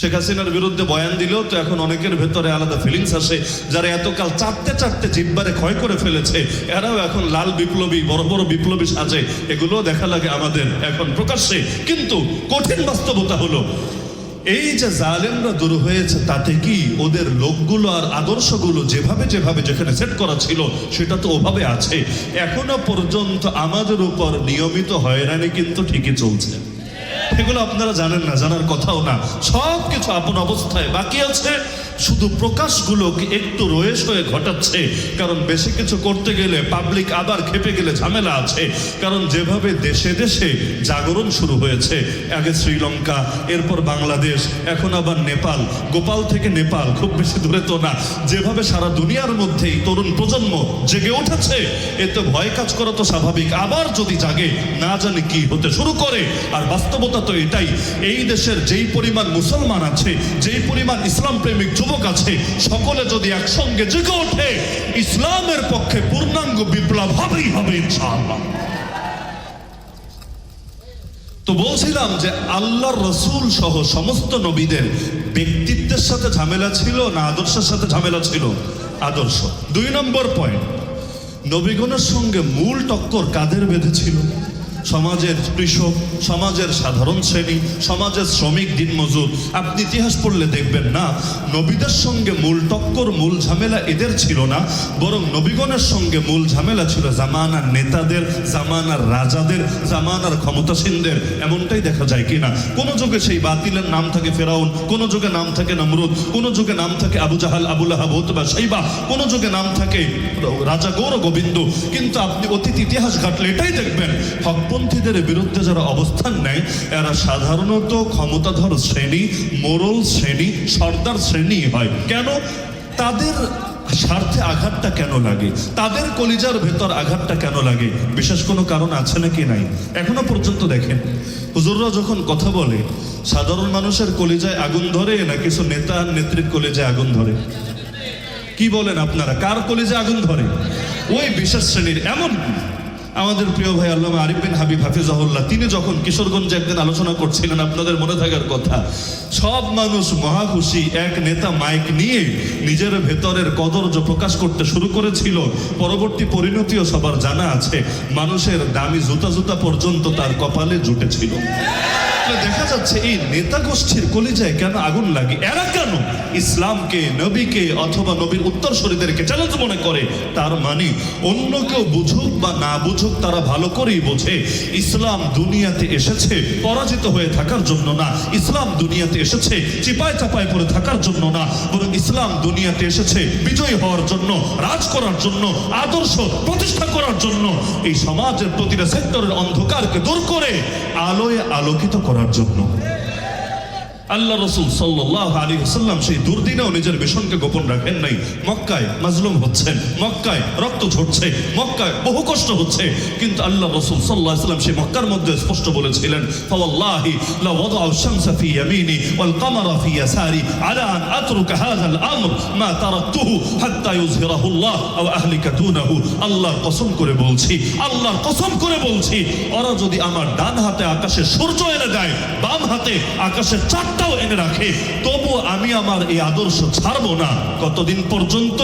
শেখ হাসিনার বিরুদ্ধে বয়ান দিলেও তো এখন অনেকের ভেতরে আলাদা ফিলিংস আসে। যারা এতকাল চাটতে চাটতে জিব্বারে ক্ষয় করে ফেলেছে, এরাও এখন লাল বিপ্লবী, বড় বড় বিপ্লবী সাজে। এগুলো দেখা লাগে আমাদের এখন প্রকাশ্যে। কিন্তু কঠিন বাস্তবতা হলো, এই যে জালেমরা দূর হয়েছে, তাতে কি ওদের লোকগুলো আর আদর্শগুলো যেভাবে যেভাবে যেখানে সেট করা ছিল সেটা তো ওভাবে আছে। এখনো পর্যন্ত আমাদের উপর নিয়মিত হয়রানি কিন্তু ঠিকই চলছে। এগুলো আপনারা জানেন না, জানার কথাও না। সব কিছু আপন অবস্থায় বাকি আছে, শুধু প্রকাশগুলোকে একটু রয়েস হয়ে ঘটাচ্ছে। কারণ বেশি কিছু করতে গেলে পাবলিক আবার খেপে গেলে ঝামেলা আছে। কারণ যেভাবে দেশে দেশে জাগরণ শুরু হয়েছে, আগে শ্রীলঙ্কা, এরপর বাংলাদেশ, এখন আবার নেপাল, গোপাল থেকে নেপাল, খুব বেশি দূরে তো না। যেভাবে সারা দুনিয়ার মধ্যেই তরুণ প্রজন্ম জেগে উঠেছে, এতে ভয় কাজ করা তো স্বাভাবিক। আবার যদি জাগে, না জানি কি হতে শুরু করে। আর বাস্তবতা তো এটাই, এই দেশের যেই পরিমাণ মুসলমান আছে, যেই পরিমাণ ইসলাম প্রেমিক যুবক আছে, সকলে যদি একসঙ্গে জেগে ওঠে, ইসলামের পক্ষে পূর্ণাঙ্গ বিপ্লব হবেই হবে ইনশাআল্লাহ। তো বলছিলাম যে আল্লাহর রসুল সহ সমস্ত নবীদের ব্যক্তিত্বের সাথে ঝামেলা ছিল না আদর্শের সাথে ঝামেলা ছিল? আদর্শ। 2 নম্বর পয়েন্ট, নবীগণের সঙ্গে মূল টক্কর কাদের বেঁধেছিল? সমাজের কৃষক, সমাজের সাধারণ শ্রেণী, সমাজের শ্রমিক, দিনমজুর। আপনি ইতিহাস পড়লে দেখবেন না, নবীদের সঙ্গে মূল টক্কর, মূল ঝামেলা এদের ছিল না, বরং নবীগণের সঙ্গে মূল ঝামেলা ছিল জামানার নেতাদের, জামানার রাজাদের, জামানার ক্ষমতাসীনদের। এমনটাই দেখা যায় কিনা? কোন যুগে সেই বাতিলের নাম থাকে ফেরাউন, কোন যুগে নাম থাকে নমরুদ, কোন যুগে নাম থাকে আবু জাহাল, আবু লাহাব, উতবা, শাইবা, কোন যুগে নাম থাকে রাজা গৌর গোবিন্দ। কিন্তু আপনি অতীত ইতিহাস ঘাটলে এটাই দেখবেন, হকপন্থীদের বিরুদ্ধে যারা অবস্থান নেয়, এরা সাধারণত ক্ষমতাধর শ্রেণী, মোরল শ্রেণী, সর্দার শ্রেণী হয়। কেন? তাদের স্বার্থে আঘাতটা কেন লাগে? তাদের কলিজার ভেতর আঘাতটা কেন লাগে? বিশেষ কোনো কারণ আছে নাকি নাই? এখনো পর্যন্ত দেখেন, হুজুররা যখন কথা বলে, সাধারণ মানুষের কলিজায় আগুন ধরে না কিছু নেতা আর নেত্রীর কলিজায় আগুন ধরে? কি বলেন আপনারা, কার কলিজায় আগুন ধরে? ওই বিশেষ শ্রেণীর। এমন আমাদের প্রিয় ভাই আল্লামা আরিফ বিন হাবিব হাফিজাহুল্লাহ, তিনি যখন কিশোরগঞ্জে একদিন আলোচনা করছিলেন, আপনাদের মনে থাকার কথা, সব মানুষ মহা খুশি, এক নেতা মাইক নিয়ে নিজের ভেতরের কদর্য প্রকাশ করতে শুরু করেছিল। পরবর্তী পরিণতিও সবার জানা আছে, মানুষের দামি জুতা পর্যন্ত তার কপালে জুটেছিল। দেখা যাচ্ছে এই নেতা গোষ্ঠীর কলিজায় কেন আগুন লাগে? এরা কেন ইসলামকে, নবীকে অথবা নবীর উত্তরসূরিদেরকে চ্যালেঞ্জ মনে করে? তার মানে অন্য কেউ বুঝুক বা না বুঝুক, তারা ভালো করেই বোঝে ইসলাম দুনিয়াতে এসেছে পরাজিত হয়ে থাকার জন্য না, ইসলাম দুনিয়াতে এসেছে চিপায় চাপায় পড়ে থাকার জন্য না, বরং ইসলাম দুনিয়াতে এসেছে বিজয়ী হওয়ার জন্য, রাজ করার জন্য, আদর্শ প্রতিষ্ঠা করার জন্য, এই সমাজের প্রতিটা সেক্টরের অন্ধকারকে দূর করে আলোয় আলোকিত করার জন্য। আল্লাহ রসুল সাল্লাল্লাহু আলাইহি ওয়াসাল্লাম সেই দুর্দিনেও নিজের মিশনকে গোপন রাখেন নাই। মক্কায় মাজলুম হচ্ছেন, মক্কায় রক্ত ঝরছে, মক্কায় বহু কষ্ট হচ্ছে, কিন্তু আল্লাহ রসুল সাল্লাল্লাহু আলাইহি ওয়াসাল্লাম সেই মক্কার মধ্যে স্পষ্ট বলেছিলেন, ফাওয়াল্লাহি লা ওয়াদাউ আশ-শামসা ফি ইয়ামিনি ওয়াল কামারা ফি ইয়াসারি আলা আন আতরুকা হাযাল আমর মা তারাকতুহু হাত্তা ইউযহিরাহু আল্লাহ আও আহলিকা দুনাহু। আল্লাহর কসম করে বলছি, আল্লাহর কসম করে বলছি, ওরা যদি আমার ডান হাতে আকাশে সূর্য এনে দেয়, বাম হাতে আকাশের চাঁদটাও এনে রাখে, তবু আমি আমার এই আদর্শ ছাড়বো না। কতদিন পর্যন্ত?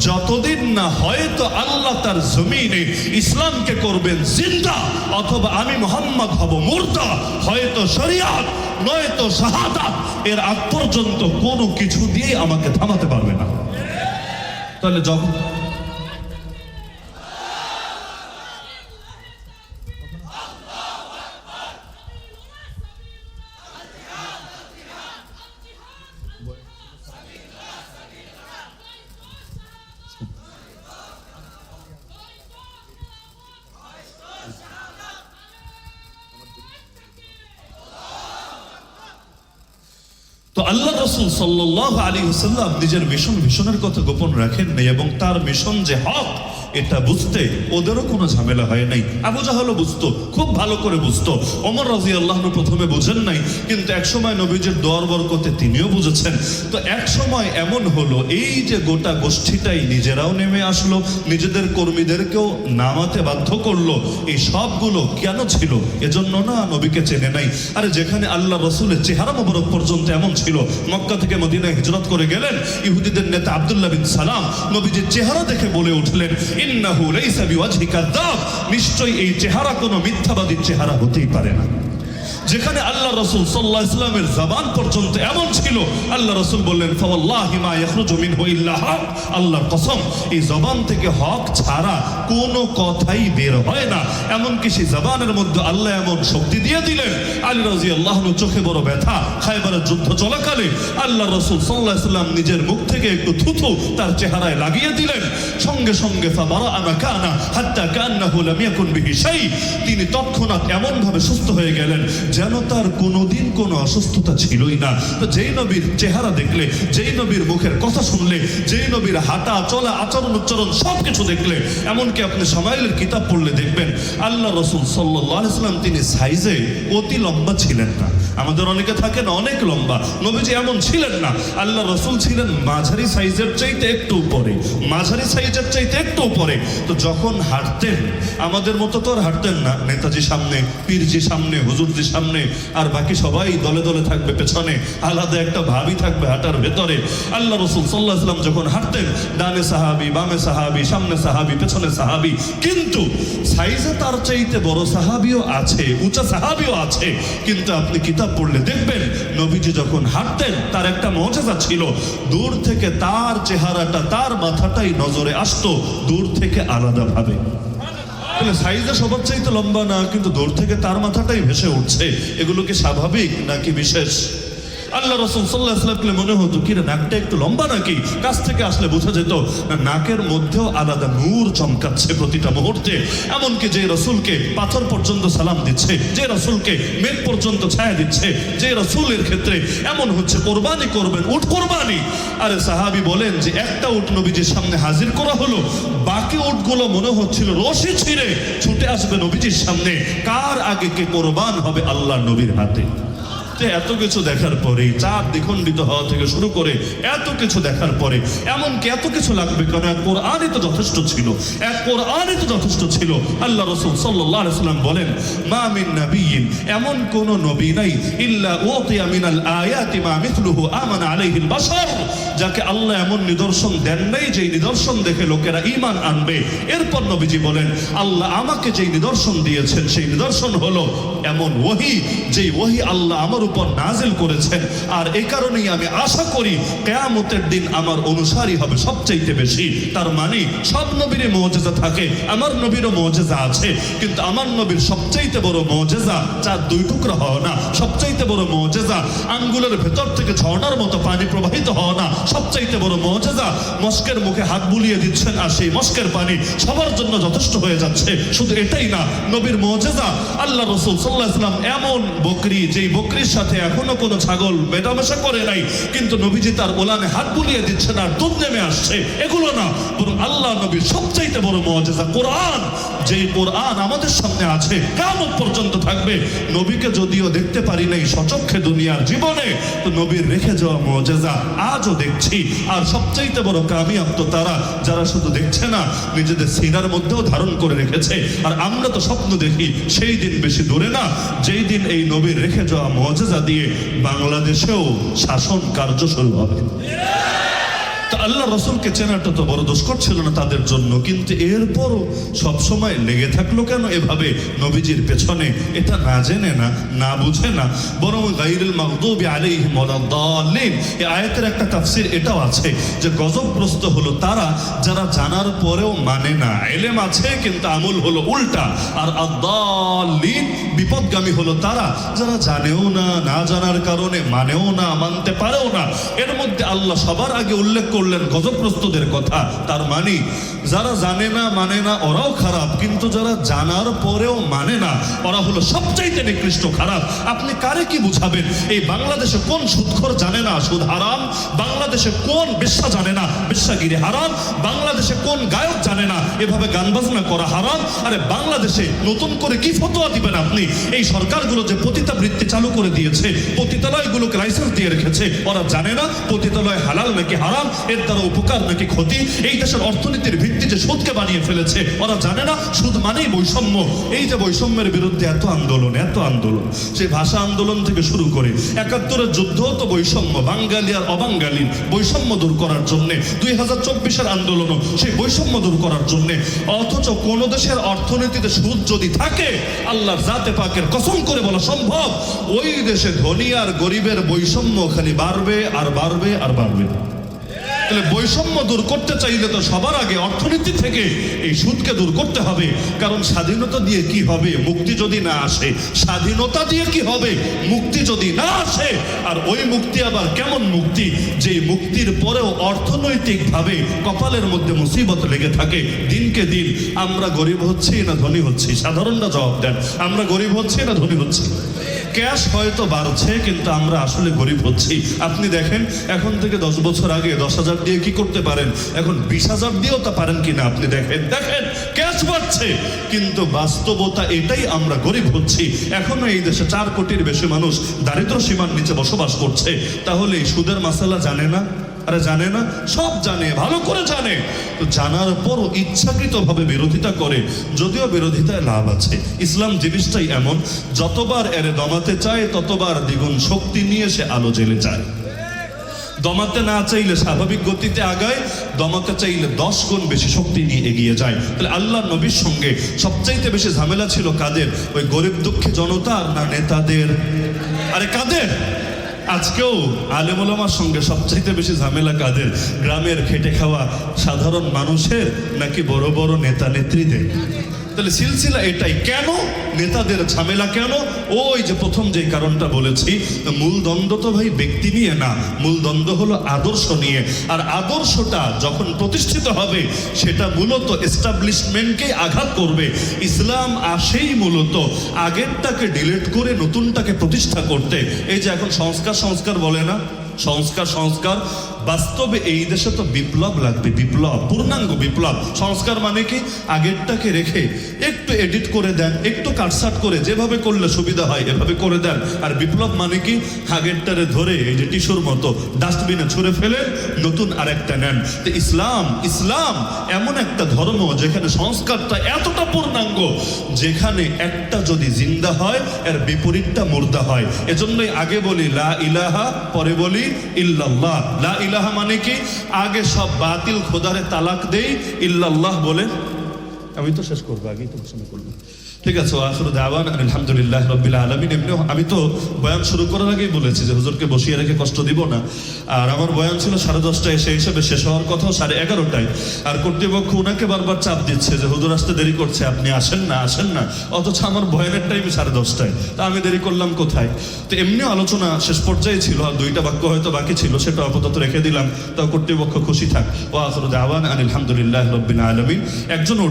যতদিন না হয়তো আল্লাহ তার জমিনে ইসলামকে করবেন জিন্দা, অথবা আমি মুহাম্মদ হব মুর্দা, হয়তো শরিয়াত নয়তো শাহাদাত। এর আগ পর্যন্ত কোনো কিছু দিয়ে আমাকে থামাতে পারবে না। তাহলে যখন তো আল্লাহ রাসূল সাল্লাল্লাহু আলাইহি ওয়াসাল্লাম নিজের মিশনের কথা গোপন রাখেন নাই, এবং তার মিশন যে হক এটা বুঝতে ওদেরও কোনো ঝামেলা হয় নাই। আবু জাহলও বুঝতো, খুব ভালো করে বুঝতো। ওমর রাদিয়াল্লাহু আনহু প্রথমে বুঝেন নাই, কিন্তু একসময় নবীজির দোয়ার বরকতে তিনিও বুঝেছেন। তো এক সময় এমন হলো, এই যে গোটা গোষ্ঠীটাই নিজেরাও নেমে আসলো, নিজেদের কর্মীদেরকেও নামাতে বাধ্য করলো। এই সবগুলো কেন ছিল? এজন্য না নবীকে চেনে নাই। আরে যেখানে আল্লাহ রসুলের চেহারা মোবারক পর্যন্ত এমন ছিল, মক্কা থেকে মদিনায় হিজরত করে গেলেন, ইহুদিদের নেতা আব্দুল্লাহ বিন সালাম নবীজির চেহারা দেখে বলে উঠলেন, ইন্নাহু লাইসা বিওয়াজহি কাযাব, নিশ্চয়ই এই চেহারা কোনো মিথ্যাবাদীর চেহারা হতেই পারে না। যেখানে আল্লাহ রসুল সাল্লাল্লাহু আলাইহি ওয়াসাল্লামের জবান পর্যন্ত এমন ছিল, আল্লাহ রসুল বললেন, ফাওয়াল্লাহি মা ইয়াখরুজু মিনহু ইল্লা হক, আল্লাহর কসম এই জবান থেকে হক ছাড়া কোনো কথাই বের হয় না। এমনকি সেই জবানের মধ্যে আল্লাহ এমন শক্তি দিয়ে দিলেন, আলী রাদিয়াল্লাহু আনহু চোখে বড় ব্যথা, খায়বারের যুদ্ধ চলাকালে আল্লাহ রসুল সাল্লাল্লাহু আলাইহি ওয়াসাল্লাম নিজের মুখ থেকে একটু থুথু তার চেহারায় লাগিয়ে দিলেন, সঙ্গে সঙ্গে ফাবারাআ মাকানা হাত্তা কান্নাহু লাম ইয়াকুন বিহি শাই, তিনি তৎক্ষণাৎ এমন ভাবে সুস্থ হয়ে গেলেন যেন তার কোনোদিন কোনো অসুস্থতা ছিলই না। তো যেই নবীর চেহারা দেখলে, যেই নবীর মুখের কথা শুনলে, যেই নবীর হাঁটা চলা আচরণ উচ্চারণ সবকিছু দেখলে, এমনকি আপনি শামাইলের কিতাব পড়লে দেখবেন আল্লাহ রসুল সাল্লাল্লাহু আলাইহি ওয়াসাল্লাম তিনি সাইজে অতি লম্বা ছিলেন না। আমাদের অনেকে থাকেন অনেক লম্বা, নবীজি এমন ছিলেন না। আল্লাহ রসুল ছিলেন মাঝারি সাইজের চাইতে একটু উপরে, মাঝারি সাইজের চাইতে একটু উপরে। তো যখন হাঁটতেন আমাদের মতো তো আর হাঁটতেন না, নেতাজি সামনে, পীরজি সামনে, হুজুরজি সামনে, আর বাকি সবাই দলে দলে থাকবে পেছনে, আলাদা একটা ভাবি থাকবে হাঁটার ভেতরে। আল্লাহ রসুল সাল্লাল্লাহু আলাইহি ওয়াসাল্লাম যখন হাঁটতেন, ডানে সাহাবি, বামে সাহাবি, সামনে সাহাবি, পেছনে সাহাবি, কিন্তু সাইজে তার চাইতে বড় সাহাবিও আছে, উঁচা সাহাবিও আছে। কিন্তু আপনি কিতাব পড়লে দেখবেন নবীজি যখন হাঁটতেন তার একটা মুজিজা ছিল, দূর থেকে তার চেহারাটা, তার মাথাটাই নজরে আসতো দূর থেকে আলাদা ভাবে। সাইজে সবার চাইতে লম্বা না, কিন্তু দূর থেকে তার মাথাটাই ভেসে উঠছে। এগুলো কি স্বাভাবিক নাকি বিশেষ? আল্লাহ রসুল সাল্লাল্লাহু আলাইহি ওয়াসাল্লাম মনে হতো কি নাকটা একটু লম্বা নাকি, কাছ থেকে আসলে বোঝা যেত নাকের মধ্যেও আলাদা নূর চমকাচ্ছে প্রতিটা মুহূর্তে। এমনকি যে রসুলকে পাথর পর্যন্ত সালাম দিচ্ছে, যে রসুলকে মেঘ পর্যন্ত ছায়া দিচ্ছে, যে রসুলের ক্ষেত্রে এমন হচ্ছে কোরবানি করবেন, উট কোরবানি। আরে সাহাবি বলেন যে একটা উট নবীজির সামনে হাজির করা হলো, বাকি উটগুলো মনে হচ্ছিল রশি ছিঁড়ে ছুটে আসবে নবীজির সামনে। কার আগে কে কোরবান হবে? আল্লাহ নবীর হাতে। এত কিছু দেখার পরে, চাঁদ দ্বিখণ্ডিত হওয়া থেকে শুরু করে এত কিছু দেখার পরে, এমনকি এত কিছু লাগবে কেন? এক কোরআনই তো যথেষ্ট ছিল, এক কোরআনই তো যথেষ্ট ছিল। আল্লাহ রাসূল সাল্লাল্লাহু আলাইহি ওয়াসাল্লাম বলেন, মা মিন নাবিয়্যিন, এমন কোন নবী নাই, ইল্লা উতিয়া মিনাল আয়াতি মা মিথলুহু আমানা আলাইহিল বাশার, যাকে আল্লাহ এমন নিদর্শন দেন নাই যেই নিদর্শন দেখে লোকেরা ঈমান আনবে। এরপর নবীজি বলেন, আল্লাহ আমাকে যেই নিদর্শন দিয়েছেন সেই নিদর্শন হলো এমন ওহী, যেই ওহী আল্লাহ আমার উপর নাজিল করেছেন। আর এই কারণেই আমি আশা করি কিয়ামতের দিন আমার অনুসারী হবে সবচাইতে বেশি। তার মানে সব নবীর মুজিজা থাকে, আমার নবীরও মুজিজা আছে, কিন্তু আমার নবীর সবচাইতে বড় মুজিজা চার দুই টুকরা হওয়া না, সবচাইতে বড় মুজিজা আঙ্গুলের ভেতর থেকে ঝর্ণার মতো পানি প্রবাহিত হওয়া না, সবচাইতে বড় মুজিজা মস্কের মুখে হাত বুলিয়ে দিচ্ছেন আর সেই মস্কের পানি সবার জন্য যথেষ্ট হয়ে যাচ্ছে। শুধু এটাই না, নবীর মুজিজা আল্লাহ রাসূল সাল্লাল্লাহু আলাইহি ওয়াসাল্লাম এমন বকরি, যেই বকরির সাথে এখনো কোনো ছাগল মেটামেশা করে নাই, কিন্তু নবীজি তার ওলানে হাত বুলিয়ে দিচ্ছেন আর দুধ নেমে আসছে। এগুলো না, বরং আল্লাহ নবীর সবচাইতে বড় মুজিজা কোরআন, যেই কোরআন আমাদের সামনে আছে, কিয়ামত পর্যন্ত থাকবে। নবীকে যদিও দেখতে পারি নাই সচক্ষে দুনিয়ার জীবনে, তো নবীর রেখে যাওয়া মুজিজা আজও দেখছি। আর সবচাইতে বড় কামিয়াব তো তারা যারা শুধু দেখছে না, নিজেদের সিনার মধ্যেও ধারণ করে রেখেছে। আর আমরা তো স্বপ্ন দেখি, সেই দিন বেশি দূরে না যেই দিন এই নবীর রেখে যাওয়া মুজিজা দিয়ে বাংলাদেশেও শাসন কার্য শুরু হবে। আল্লাহ রসুলকে চেনাটা তো বড় দুষ্কর ছিল না তাদের জন্য, কিন্তু এরপরও সবসময় লেগে থাকলো কেন এভাবে নবীজির পেছনে? এটা না জেনে না, না বুঝে না, বরং গায়রুল মাগদুবি আলাইহিম ওয়ালাদ-দাল্লিন, এই আয়াতের একটা তাফসীর এটাও আছে যে গজবগ্রস্ত হলো তারা যারা জানার পরেও মানে না, ইলম আছে কিন্তু আমল হলো উল্টা। আর আদ-দাল্লিন, বিপদগামী হলো তারা যারা জানেও না, না জানার কারণে মানেও না, মানতে পারেও না। এর মধ্যে আল্লাহ সবার আগে উল্লেখ করলেন গজবগ্রস্তদের কথা। তার মানে যারা জানে না মানে না ওরাও খারাপ, কিন্তু যারা জানার পরেও মানে না ওরা হলো সবচাইতে নিকৃষ্ট খারাপ। আপনি কারে কি বুঝাবেন? এই বাংলাদেশে কোন সুদখোর জানে না সুদ হারাম? বাংলাদেশে কোন বেশ্যা জানে না বেশ্যাগিরি হারাম? বাংলাদেশে কোন গায়ক জানে না এভাবে গান বাজনা করা হারাম? আরে বাংলাদেশে নতুন করে কি ফতোয়া দিবেন আপনি? এই সরকারগুলো যে পতিতাবৃত্তি চালু করে দিয়েছে, পতিতালয়গুলোকে লাইসেন্স দিয়ে রেখেছে, ওরা জানে না পতিতালয় হালাল নাকি হারাম, এর দ্বারা উপকার নাকি ক্ষতি? এই দেশের অর্থনীতির ভিত্তি যে সুদকে বানিয়ে ফেলেছে, ওরা জানে না সুদ মানেই বৈষম্য। এই যে বৈষম্যের বিরুদ্ধে এত আন্দোলন সেই ভাষা আন্দোলন থেকে শুরু করে ৭১-এর যুদ্ধ তো বৈষম্য, বাঙালি আর অবাঙালির বৈষম্য দূর করার জন্য, ২০২৪-এর আন্দোলনও সেই বৈষম্য দূর করার জন্য। অথচ কোন দেশের অর্থনীতিতে সুদ যদি থাকে, আল্লাহর জাতে পাকের কসম করে বলা সম্ভব, ওই দেশে ধনী আর গরিবের বৈষম্য খালি বাড়বে আর বাড়বে আর বাড়বে। তাহলে বৈষম্য দূর করতে চাইলে তো সবার আগে অর্থনীতি থেকে এই সুদকে দূর করতে হবে। কারণ স্বাধীনতা দিয়ে কি হবে মুক্তি যদি না আসে? স্বাধীনতা দিয়ে কি হবে মুক্তি যদি না আসে? আর ওই মুক্তি আবার কেমন মুক্তি, যে মুক্তির পরেও অর্থনৈতিকভাবে কপালের মধ্যে মুসিবত লেগে থাকে দিনকে দিন। আমরা গরিব হচ্ছি না ধনী হচ্ছি? সাধারণরা জবাব দেন, আমরা গরিব হচ্ছি না ধনী হচ্ছি? ক্যাশ হয়তো বাড়ছে, কিন্তু আমরা আসলে গরিব হচ্ছি। আপনি দেখেন, এখন থেকে 10 বছর আগে 10,000 দিয়ে কি করতে পারেন, এখন 20,000 দিয়েও তা পারেন কিনা আপনি দেখেন। ক্যাশ বাড়ছে, কিন্তু বাস্তবতা এটাই, আমরা গরিব হচ্ছি। এখনো এই দেশে 4 কোটির বেশি মানুষ দারিদ্র সীমার নিচে বসবাস করছে। তাহলে এই সুদের মাসালা জানে না? আরে জানে না, সব জানে, ভালো করে জানে। তো জানার পরও ইচ্ছাকৃতভাবে বিরোধিতা করে, যদিও বিরোধিতায় লাভ আছে। ইসলাম জিনিসটাই এমন, যতবার এর দমাতে চায় ততবার দ্বিগুণ শক্তি নিয়ে সে আলো জ্বেলে যায়। দমাতে না চাইলে স্বাভাবিক গতিতে আগায়, দমাতে চাইলে 10 গুণ বেশি শক্তি নিয়ে এগিয়ে যায়। তাহলে আল্লাহ নবীর সঙ্গে সবচাইতে বেশি ঝামেলা ছিল কাদের? ওই গরিব দুঃখী জনতার না নেতাদের? আরে কাদের? আজকেও আলেম ওলামার সঙ্গে সবচাইতে বেশি ঝামেলা কাদের? গ্রামের খেটে খাওয়া সাধারণ মানুষের নাকি বড় বড় নেতা নেত্রীদের? তাহলে সিলসিলা এটাই। কেন নেতাদের ঝামেলা? কেন? ওই যে প্রথম যে কারণটা বলেছি, মূল দ্বন্দ্ব তো ভাই ব্যক্তি নিয়ে না, মূল দ্বন্দ্ব হলো আদর্শ নিয়ে। আর আদর্শটা যখন প্রতিষ্ঠিত হবে, সেটা মূলত এস্টাবলিশমেন্টকে আঘাত করবে। ইসলাম আসেই মূলত আগেরটাকে ডিলিট করে নতুনটাকে প্রতিষ্ঠা করতে। এই যে এখন সংস্কার বলে না, সংস্কার বাস্তবে এই দেশে তো বিপ্লব লাগবে, বিপ্লব, পূর্ণাঙ্গ বিপ্লব। সংস্কার মানে কি? আগেরটাকে রেখে একটু এডিট করে দেন, একটু কাটসাট করে যেভাবে করলে সুবিধা হয় এভাবে করে দেন। আর বিপ্লব মানে কি? আগেরটারে ধরে এই যে টিস্যুর মতো ডাস্টবিনে ছুঁড়ে ফেলে নতুন আরেকটা নেন। তো ইসলাম এমন একটা ধর্ম যেখানে সংস্কারটা এতটা পূর্ণাঙ্গ, যেখানে একটা যদি জিন্দা হয় এর বিপরীতটা মুর্দা হয়। এজন্যই আগে বলি লা ইলাহা, পরে বলি ইল্লাল্লাহ। লা ইলাহা মানে কি? আগে সব বাতিল খোদারে তালাক দেই, ইল্লাল্লাহ বলে। আমি তো শেষ করবো, আগেই তো ঘোষণা করবো। ঠিক আছে, আখিরু দাওয়ানা আলহামদুলিল্লাহি রাব্বিল আলামিন। এমনিও আমি তো বয়ান শুরু করার আগেই বলেছি যে হুজুরকে বসিয়ে রেখে কষ্ট দিব না। আর আমার বয়ান ছিল 10:30টায়, সেই হিসেবে শেষ হওয়ার কথা 11:30টায়। আর কর্তৃপক্ষ ওনাকে বারবার চাপ দিচ্ছে যে হুজুর আসতে দেরি করছে, আপনি আসেন না। অথচ আমার বয়ানের টাইম 10:30টায়, তা আমি দেরি করলাম কোথায়? তো এমনিও আলোচনা শেষ পর্যায়ে ছিল, আর 2টা বাক্য হয়তো বাকি ছিল, সেটা আপাতত রেখে দিলাম। তাও কর্তৃপক্ষ খুশি থাক। ও আখিরু দাওয়ানা আলহামদুলিল্লাহি রাব্বিল আলামিন। একজনও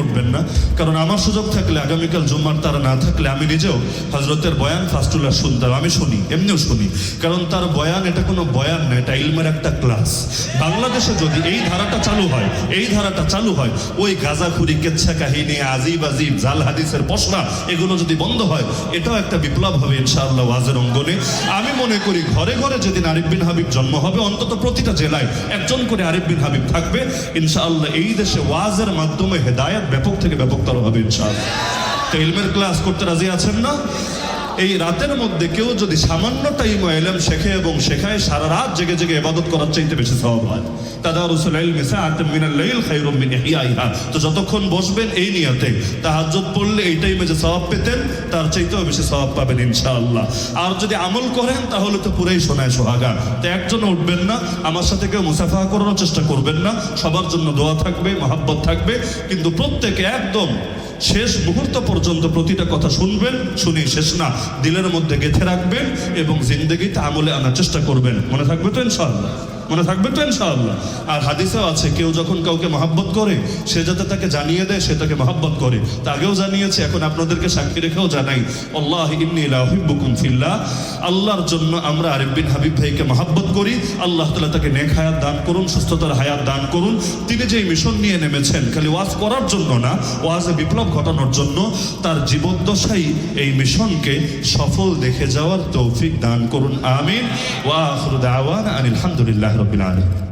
উঠবেন না, কারণ আমার সুযোগ থাকলে আগামীকাল জুম্মার তারা না থাকলে আমি নিজেও হযরতের বয়ান ফাস্টুল্লাহ শুনতাম। আমি শুনি, এমনিও শুনি, কারণ তার বয়ান এটা কোনো বয়ান না, এটা ইলমের একটা ক্লাস। বাংলাদেশে যদি এই ধারাটা চালু হয়, ওই গাজাখুরি, কেচ্ছা কাহিনী, আজিব জাল হাদিসের পশরা, এগুলো যদি বন্ধ হয়, এটাও একটা বিপ্লব হবে ইনশাআল্লাহ ওয়াজের অঙ্গনে। আমি মনে করি ঘরে ঘরে যেদিন আরিফ বিন হাবিব জন্ম হবে, অন্তত প্রতিটা জেলায় একজন করে আরিফ বিন হাবিব থাকবে ইনশাআল্লাহ। এই দেশে ওয়াজের মাধ্যমে হেদায়েত ব্যাপক থেকে ব্যাপকতর হবে ইনশাআল্লাহ। তো ইলমের ক্লাস করতে রাজি আছেন না? এই রাতের মধ্যে কেউ যদি সামান্য টাইম ইলম শেখে এবং শেখায়, সারা রাত জেগে জেগে ইবাদত করার চাইতে বেশি সওয়াব হয়। তাদারুসুল ইলমি সাআতুম মিনাল লাইল খায়রুম মিন ইহইয়াহা। তো যতক্ষণ বসবেন এই নিয়তে, তাহাজ্জুদ পড়লে এই টাইমে যে সওয়াব পেতেন তার চাইতেও বেশি সওয়াব পাবেন ইনশাআল্লাহ। আর যদি আমল করেন তাহলে তো পুরাই সোনায় সোহাগা। তো একজনও উঠবেন না, আমার সাথে কেউ মুসাফাহা করার চেষ্টা করবেন না। সবার জন্য দোয়া থাকবে, মহাব্বত থাকবে, কিন্তু প্রত্যেকে একদম শেষ মুহূর্ত পর্যন্ত প্রতিটা কথা শুনবেন, শুনি শেষ না, দিলের মধ্যে গেঁথে রাখবেন এবং জিন্দেগিতে আমলে আনার চেষ্টা করবেন। মনে থাকবে তো ইনশাআল্লাহ? মনে থাকবে তো ইনশাআল্লাহ। আর হাদিসেও আছে কেউ যখন কাউকে মহাব্বত করে সে যাতে তাকে জানিয়ে দেয় সে তাকে মহাব্বত করে। তা আগেও জানিয়েছে, এখন আপনাদেরকে সাক্ষী রেখেও জানাই, আল্লাহ ইন্নী লা উহিব্বুকুম ফিল্লাহ, আল্লাহর জন্য আমরা আরিফ বিন হাবিব ভাইকে মহাব্বত করি। আল্লাহ তাআলা তাকে নেক হায়াত দান করুন, সুস্থতার হায়াত দান করুন। তিনি যে মিশন নিয়ে নেমেছেন খালি ওয়াজ করার জন্য না, ওয়াজে বিপ্লব ঘটানোর জন্য, তার জীবদ্দশাই এই মিশনকে সফল দেখে যাওয়ার তৌফিক দান করুন, আমিন। ওয়া আখিরু দাওয়ানা আনিল হামদুলিল্লাহি রাব্বিল আলামিন।